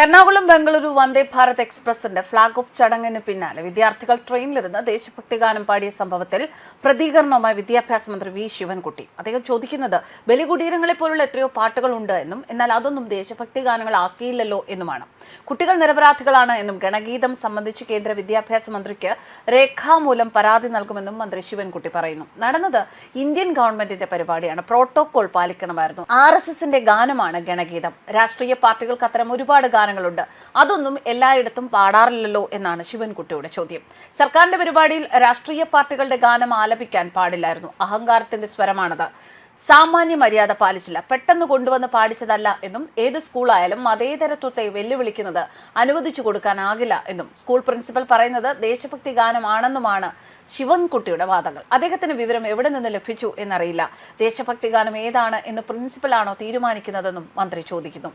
Ernakulam Bengaluru Vande Bharat എക്സ്പ്രസിന്റെ flag off ചടങ്ങിന് പിന്നാലെ വിദ്യാർത്ഥികൾ ട്രെയിനിലിരുന്ന് ദേശഭക്തി ഗാനം പാടിയ സംഭവത്തിൽ പ്രതികരണവുമായി വിദ്യാഭ്യാസ മന്ത്രി വി ശിവൻകുട്ടി. അദ്ദേഹം ചോദിക്കുന്നത് ബലികുടീരങ്ങളെ പോലുള്ള എത്രയോ പാട്ടുകളുണ്ട് എന്നും എന്നാൽ അതൊന്നും ദേശഭക്തി ഗാനങ്ങളാക്കിയില്ലല്ലോ എന്നുമാണ്. കുട്ടികൾ നിരപരാധികളാണ് എന്നും ഗണഗീതം സംബന്ധിച്ച് കേന്ദ്ര വിദ്യാഭ്യാസ മന്ത്രിക്ക് രേഖാമൂലം പരാതി നൽകുമെന്നും മന്ത്രി ശിവൻകുട്ടി പറയുന്നു. നടന്നത് ഇന്ത്യൻ ഗവൺമെന്റിന്റെ പരിപാടിയാണ്, പ്രോട്ടോകോൾ പാലിക്കണമായിരുന്നു. RSSന്റെ ഗാനമാണ് ഗണഗീതം. രാഷ്ട്രീയ പാർട്ടികൾക്ക് അത്തരം ഒരുപാട് ഗാനങ്ങളുണ്ട്, അതൊന്നും എല്ലായിടത്തും പാടാറില്ലല്ലോ എന്നാണ് ശിവൻകുട്ടിയുടെ ചോദ്യം. സർക്കാരിന്റെ പരിപാടിയിൽ രാഷ്ട്രീയ പാർട്ടികളുടെ ഗാനം ആലപിക്കാൻ പാടില്ലായിരുന്നു. അഹങ്കാരത്തിന്റെ സ്വരമാണത്. സാമാന്യ മര്യാദ പാലിച്ചില്ല. പെട്ടെന്ന് കൊണ്ടുവന്ന് പാടിച്ചതല്ല എന്നും ഏത് സ്കൂളായാലും മതേതരത്വത്തെ വെല്ലുവിളിക്കുന്നത് അനുവദിച്ചു കൊടുക്കാനാകില്ല എന്നും സ്കൂൾ പ്രിൻസിപ്പൽ പറയുന്നത് ദേശഭക്തി ഗാനമാണെന്നുമാണ് ശിവൻകുട്ടിയുടെ വാദങ്ങൾ. അദ്ദേഹത്തിന് വിവരം എവിടെ നിന്ന് ലഭിച്ചു എന്നറിയില്ല. ദേശഭക്തി ഗാനം ഏതാണ് എന്ന് പ്രിൻസിപ്പലാണോ തീരുമാനിക്കുന്നതെന്നും മന്ത്രി ചോദിക്കുന്നു.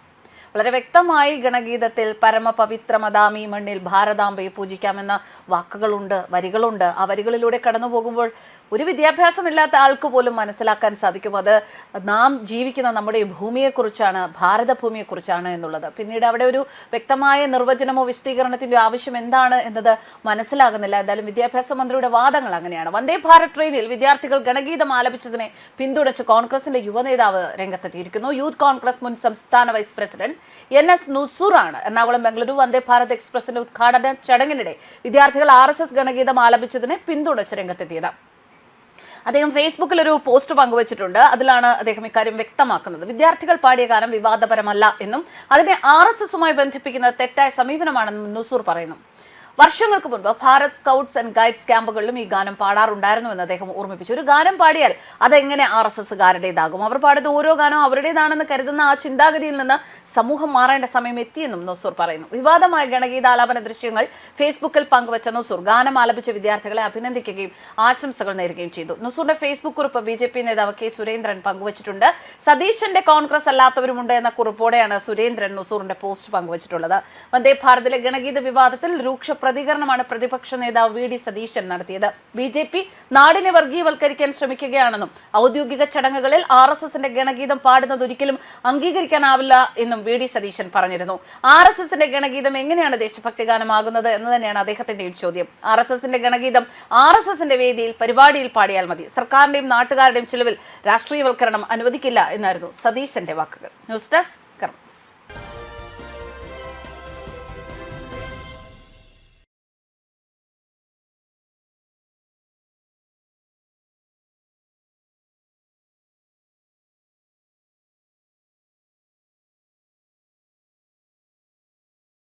വളരെ വ്യക്തമായി ഗണഗീതത്തിൽ പരമപവിത്രമദാമി മണ്ണിൽ ഭാരതാംബയെ പൂജിക്കാമെന്ന വാക്കുകളുണ്ട്, വരികളുണ്ട്. ആ വരികളിലൂടെ കടന്നു പോകുമ്പോൾ ഒരു വിദ്യാഭ്യാസമില്ലാത്ത ആൾക്ക് പോലും മനസ്സിലാക്കാൻ സാധിക്കും അത് നാം ജീവിക്കുന്ന നമ്മുടെ ഭൂമിയെക്കുറിച്ചാണ്, ഭാരതഭൂമിയെക്കുറിച്ചാണ് എന്നുള്ളത്. പിന്നീട് അവിടെ ഒരു വ്യക്തമായ നിർവചനമോ വിശദീകരണത്തിൻ്റെ ആവശ്യം എന്താണ് എന്നത് മനസ്സിലാകുന്നില്ല. എന്തായാലും വിദ്യാഭ്യാസ മന്ത്രിയുടെ വാദങ്ങൾ അങ്ങനെയാണ്. വന്ദേ ഭാരത് ട്രെയിനിൽ വിദ്യാർത്ഥികൾ ഗണഗീതം ആലപിച്ചതിനെ പിന്തുണച്ച് കോൺഗ്രസിന്റെ യുവനേതാവ് രംഗത്തെത്തിയിരിക്കുന്നു. യൂത്ത് കോൺഗ്രസ് മുൻ സംസ്ഥാന വൈസ് പ്രസിഡന്റ് NS നുസൂറാണ് എറണാകുളം ബംഗളൂരു വന്ദേ ഭാരത് എക്സ്പ്രസിന്റെ ഉദ്ഘാടന ചടങ്ങിനിടെ വിദ്യാർത്ഥികൾ RSS ഗണഗീതം ആലപിച്ചതിനെ പിന്തുണച്ച് രംഗത്തെത്തിയത്. അദ്ദേഹം ഫേസ്ബുക്കിൽ ഒരു പോസ്റ്റ് പങ്കുവച്ചിട്ടുണ്ട്. അതിലാണ് അദ്ദേഹം ഇക്കാര്യം വ്യക്തമാക്കുന്നത്. വിദ്യാർത്ഥികൾ പാടിയ ഗാനം വിവാദപരമല്ല എന്നും അതിനെ RSSുമായി ബന്ധിപ്പിക്കുന്ന തെറ്റായ സമീപനമാണെന്നും നുസൂർ പറയുന്നു. വർഷങ്ങൾക്ക് മുൻപ് ഭാരത് സ്കൗട്ട്സ് ആൻഡ് ഗൈഡ്സ് ക്യാമ്പുകളിലും ഈ ഗാനം പാടാറുണ്ടായിരുന്നു എന്ന് അദ്ദേഹം ഓർമ്മിപ്പിച്ചു. ഒരു ഗാനം പാടിയാൽ അതെങ്ങനെ RSSകാരുടേതാകും? അവർ പാടുന്ന ഓരോ ഗാനവും അവരുടേതാണെന്ന് കരുതുന്ന ആ ചിന്താഗതിയിൽ നിന്ന് സമൂഹം മാറേണ്ട സമയം എത്തിയെന്നും നുസൂർ പറയുന്നു. വിവാദമായ ഗണഗീതാലാപന ദൃശ്യങ്ങൾ ഫേസ്ബുക്കിൽ പങ്കുവച്ച നുസൂർ ഗാനം ആലപിച്ച വിദ്യാർത്ഥികളെ അഭിനന്ദിക്കുകയും ആശംസകൾ നേരുകയും ചെയ്തു. നുസൂറിന്റെ ഫേസ്ബുക്ക് കുറിപ്പ് BJP നേതാവ് K സുരേന്ദ്രൻ പങ്കുവച്ചിട്ടുണ്ട്. സതീശന്റെ കോൺഗ്രസ് അല്ലാത്തവരുമുണ്ട് എന്ന കുറിപ്പോടെയാണ് സുരേന്ദ്രൻ നുസൂറിന്റെ പോസ്റ്റ് പങ്കുവച്ചിട്ടുള്ളത്. വന്ദേ ഭാരതിലെ ഗണഗീത വിവാദത്തിൽ രൂക്ഷ പ്രതികരണമാണ് പ്രതിപക്ഷ നേതാവ് VD സതീശൻ നടത്തിയത്. BJP നാടിനെ വർഗീയവൽക്കരിക്കാൻ ശ്രമിക്കുകയാണെന്നും ഔദ്യോഗിക ചടങ്ങുകളിൽ RSSന്റെ ഗണഗീതം പാടുന്നത് ഒരിക്കലും അംഗീകരിക്കാനാവില്ല എന്നും VD സതീശൻ പറഞ്ഞിരുന്നു. RSSന്റെ ഗണഗീതം എങ്ങനെയാണ് ദേശഭക്തി ഗാനമാകുന്നത് എന്ന് തന്നെയാണ് അദ്ദേഹത്തിന്റെ ചോദ്യം. RSSന്റെ ഗണഗീതം RSSന്റെ വേദിയിൽ പരിപാടിയിൽ പാടിയാൽ മതി. സർക്കാരിന്റെയും നാട്ടുകാരുടെയും ചിലവിൽ രാഷ്ട്രീയവൽക്കരണം അനുവദിക്കില്ല എന്നായിരുന്നു സതീശന്റെ വാക്കുകൾ. News desk കർമ്മസ്.